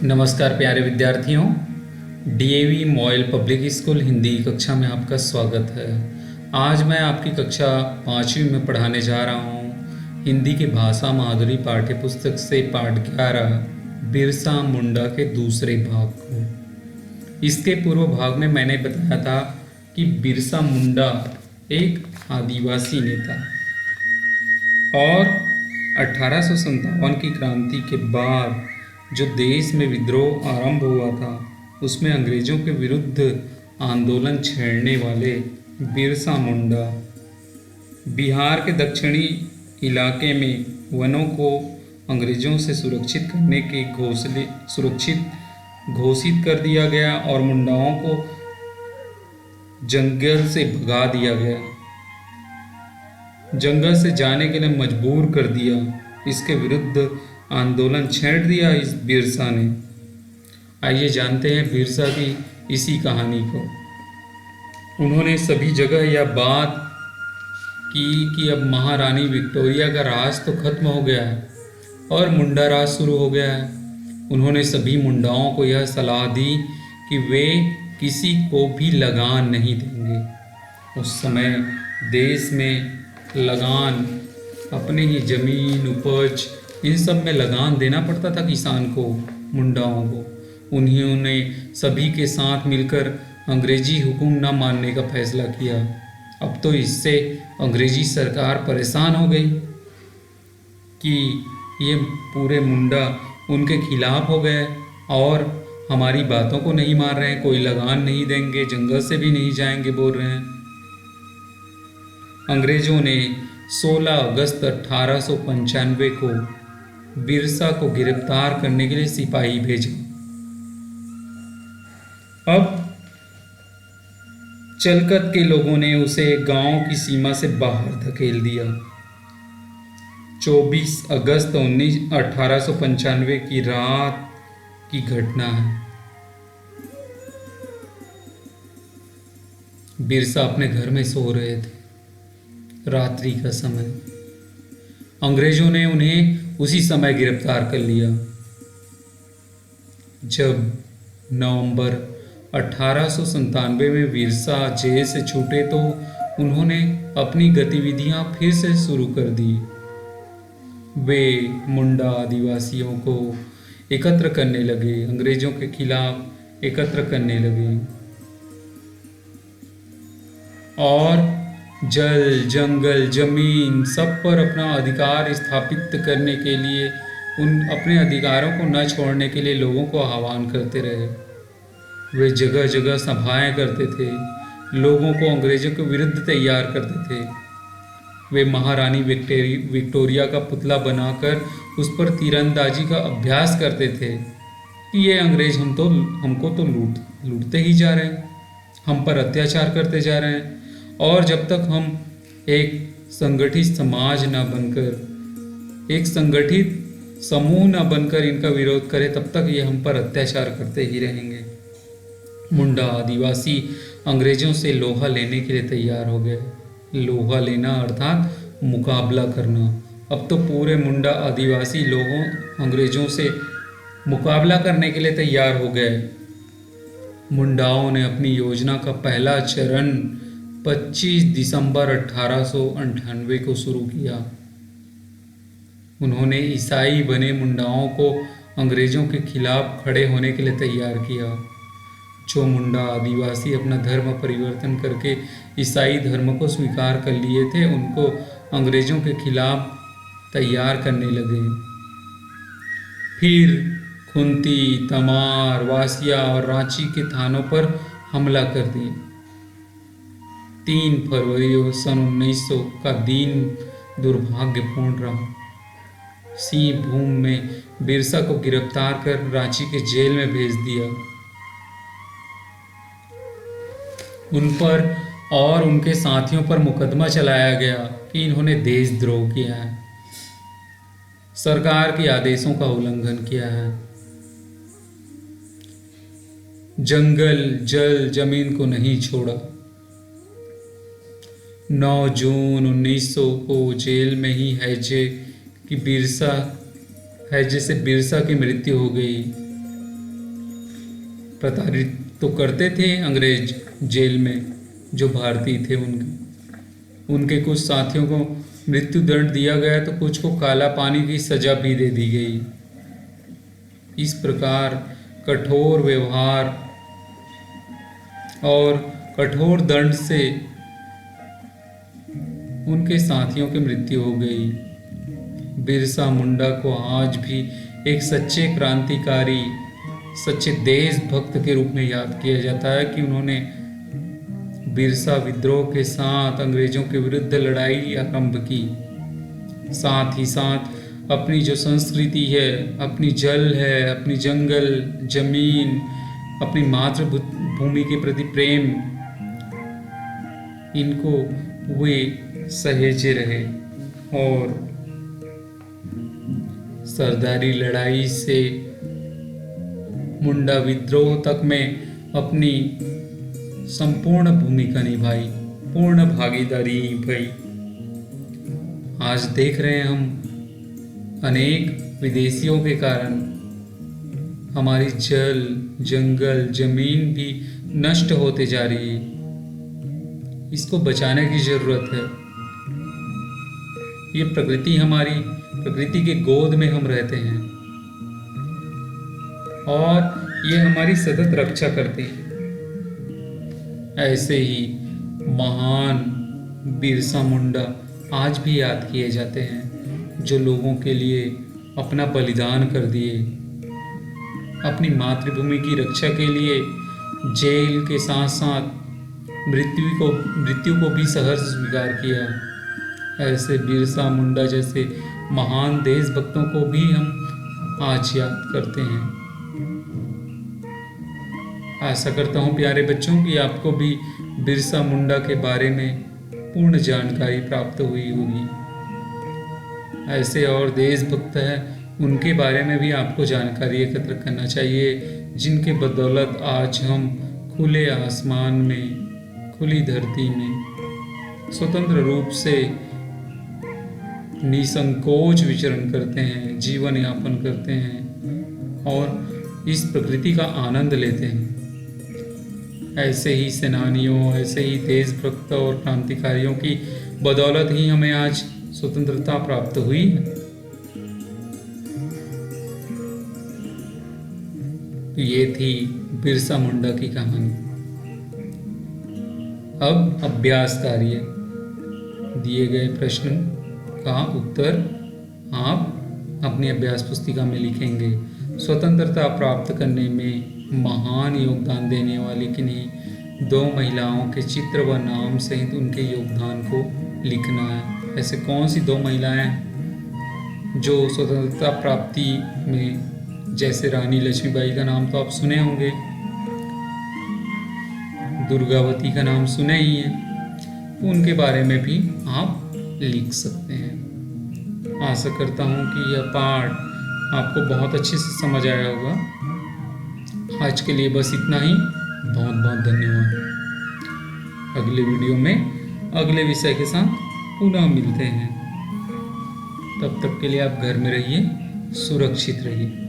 नमस्कार प्यारे विद्यार्थियों। DAV MOIL public school Hindi कक्षा में आपका स्वागत है। आज मैं आपकी कक्षा 5वीं में पढ़ाने जा रहा हूँ हिंदी की भाषा माधुरी पाठ्य पुस्तक से पाठ 11 बिरसा मुंडा के दूसरे भाग को। इसके पूर्व भाग में मैंने बताया था कि बिरसा मुंडा एक आदिवासी नेता और 1857 की क्रांति के बाद जो देश में विद्रोह आरंभ हुआ था उसमें अंग्रेजों के विरुद्ध आंदोलन छेड़ने वाले बिरसा मुंडा बिहार के दक्षिणी इलाके में वनों को अंग्रेजों से सुरक्षित घोषित कर दिया गया और मुंडाओं को जंगल से भगा दिया गया, जंगल से जाने के लिए मजबूर कर दिया। इसके विरुद्ध आंदोलन छेड़ दिया इस बिरसा ने। आइए जानते हैं बिरसा की इसी कहानी को। उन्होंने सभी जगह यह बात की कि अब महारानी विक्टोरिया का राज तो खत्म हो गया है और मुंडा राज शुरू हो गया है। उन्होंने सभी मुंडाओं को यह सलाह दी कि वे किसी को भी लगान नहीं देंगे। उस समय देश में लगान, अपने ही जमीन, उपज, इन सब में लगान देना पड़ता था किसान को, मुंडाओं को। उन्होंने सभी के साथ मिलकर अंग्रेजी हुक्म न मानने का फैसला किया। अब तो इससे अंग्रेजी सरकार परेशान हो गई कि ये पूरे मुंडा उनके खिलाफ हो गए और हमारी बातों को नहीं मान रहे हैं, कोई लगान नहीं देंगे, जंगल से भी नहीं जाएंगे बोल रहे हैं। अंग्रेजों ने 16 अगस्त 1895 को बिरसा को गिरफ्तार करने के लिए सिपाही भेजा। अब चलकत के लोगों ने उसे गांव की सीमा से बाहर धकेल दिया। 24 अगस्त 1895 की रात की घटना है। बिरसा अपने घर में सो रहे थे, रात्रि का समय। अंग्रेजों ने उन्हें उसी समय गिरफ्तार कर लिया। जब नवंबर 1897 में बिरसा जेल से छूटे तो उन्होंने अपनी गतिविधियां फिर से शुरू कर दी। वे मुंडा आदिवासियों को एकत्र करने लगे, अंग्रेजों के खिलाफ एकत्र करने लगे और जल, जंगल, जमीन सब पर अपना अधिकार स्थापित करने के लिए, उन अपने अधिकारों को न छोड़ने के लिए लोगों को आह्वान करते रहे। वे जगह जगह सभाएं करते थे, लोगों को अंग्रेजों के विरुद्ध तैयार करते थे। वे महारानी विक्टोरिया का पुतला बनाकर उस पर तीरंदाजी का अभ्यास करते थे कि ये अंग्रेज हमको तो लूटते ही जा रहे हैं, हम पर अत्याचार करते जा रहे हैं और जब तक हम एक संगठित समाज न बनकर, एक संगठित समूह न बनकर इनका विरोध करें तब तक ये हम पर अत्याचार करते ही रहेंगे। मुंडा आदिवासी अंग्रेजों से लोहा लेने के लिए तैयार हो गए। लोहा लेना अर्थात मुकाबला करना। अब तो पूरे मुंडा आदिवासी लोगों अंग्रेजों से मुकाबला करने के लिए तैयार हो गए। मुंडाओं ने अपनी योजना का पहला चरण 25 दिसंबर 1898 को शुरू किया। उन्होंने ईसाई बने मुंडाओं को अंग्रेजों के खिलाफ खड़े होने के लिए तैयार किया। जो मुंडा आदिवासी अपना धर्म परिवर्तन करके ईसाई धर्म को स्वीकार कर लिए थे, उनको अंग्रेजों के खिलाफ तैयार करने लगे। फिर खुंती, तमार, वासिया और रांची के थानों पर हमला कर दिया। 3 फरवरी सन 1900 का दिन दुर्भाग्यपूर्ण रहा। सिंहभूम में बिरसा को गिरफ्तार कर रांची के जेल में भेज दिया। उन पर और उनके साथियों पर मुकदमा चलाया गया कि इन्होंने देशद्रोह किया है, सरकार के आदेशों का उल्लंघन किया है, जंगल, जल, जमीन को नहीं छोड़ा। 9 जून 1900 को जेल में ही हैजे से बिरसा की मृत्यु हो गई। प्रताड़ित तो करते थे अंग्रेज जेल में जो भारतीय थे उनके कुछ साथियों को मृत्यु दंड दिया गया तो कुछ को काला पानी की सजा भी दे दी गई। इस प्रकार कठोर व्यवहार और कठोर दंड से उनके साथियों की मृत्यु हो गई। बिरसा मुंडा को आज भी एक सच्चे क्रांतिकारी, सच्चे देशभक्त के रूप में याद किया जाता है कि उन्होंने बिरसा विद्रोह के साथ अंग्रेजों के विरुद्ध लड़ाई आरंभ की। साथ ही साथ अपनी जो संस्कृति है, अपनी जल है, अपनी जंगल जमीन, अपनी मातृभूमि के प्रति प्रेम, इनको वे सहेजे रहे और सरदारी लड़ाई से मुंडा विद्रोह तक में अपनी संपूर्ण भूमिका निभाई, पूर्ण भागीदारी निभाई। आज देख रहे हैं हम अनेक विदेशियों के कारण हमारी जल जंगल जमीन भी नष्ट होते जा रही है। इसको बचाने की जरूरत है। ये प्रकृति हमारी, प्रकृति के गोद में हम रहते हैं और ये हमारी सतत रक्षा करती है। ऐसे ही महान बिरसा मुंडा आज भी याद किए जाते हैं, जो लोगों के लिए अपना बलिदान कर दिए, अपनी मातृभूमि की रक्षा के लिए जेल के साथ साथ मृत्यु को भी सहर्ष स्वीकार किया। ऐसे बिरसा मुंडा जैसे महान देशभक्तों को भी हम आज याद करते हैं। आशा करता हूँ प्यारे बच्चों कि आपको भी बिरसा मुंडा के बारे में पूर्ण जानकारी प्राप्त हुई होगी। ऐसे और देशभक्त हैं, उनके बारे में भी आपको जानकारी एकत्र करना चाहिए, जिनके बदौलत आज हम खुले आसमान में, खुली धरती में स्वतंत्र रूप से निसंकोच विचरण करते हैं, जीवन यापन करते हैं और इस प्रकृति का आनंद लेते हैं। ऐसे ही सेनानियों, ऐसे ही देशभक्त और क्रांतिकारियों की बदौलत ही हमें आज स्वतंत्रता प्राप्त हुई है। ये थी बिरसा मुंडा की कहानी। अब अभ्यास कार्य, दिए गए प्रश्न का उत्तर आप अपनी अभ्यास पुस्तिका में लिखेंगे। स्वतंत्रता प्राप्त करने में महान योगदान देने वाली किन्हीं 2 महिलाओं के चित्र व नाम सहित उनके योगदान को लिखना है। ऐसे कौन सी 2 महिलाएं जो स्वतंत्रता प्राप्ति में, जैसे रानी लक्ष्मीबाई का नाम तो आप सुने होंगे, दुर्गावती का नाम सुने ही है, उनके बारे में भी आप लिख सकते हैं। आशा करता हूँ कि यह पाठ आपको बहुत अच्छे से समझ आया होगा। आज के लिए बस इतना ही। बहुत बहुत धन्यवाद। अगले वीडियो में अगले विषय के साथ पुनः मिलते हैं। तब तक के लिए आप घर में रहिए, सुरक्षित रहिए।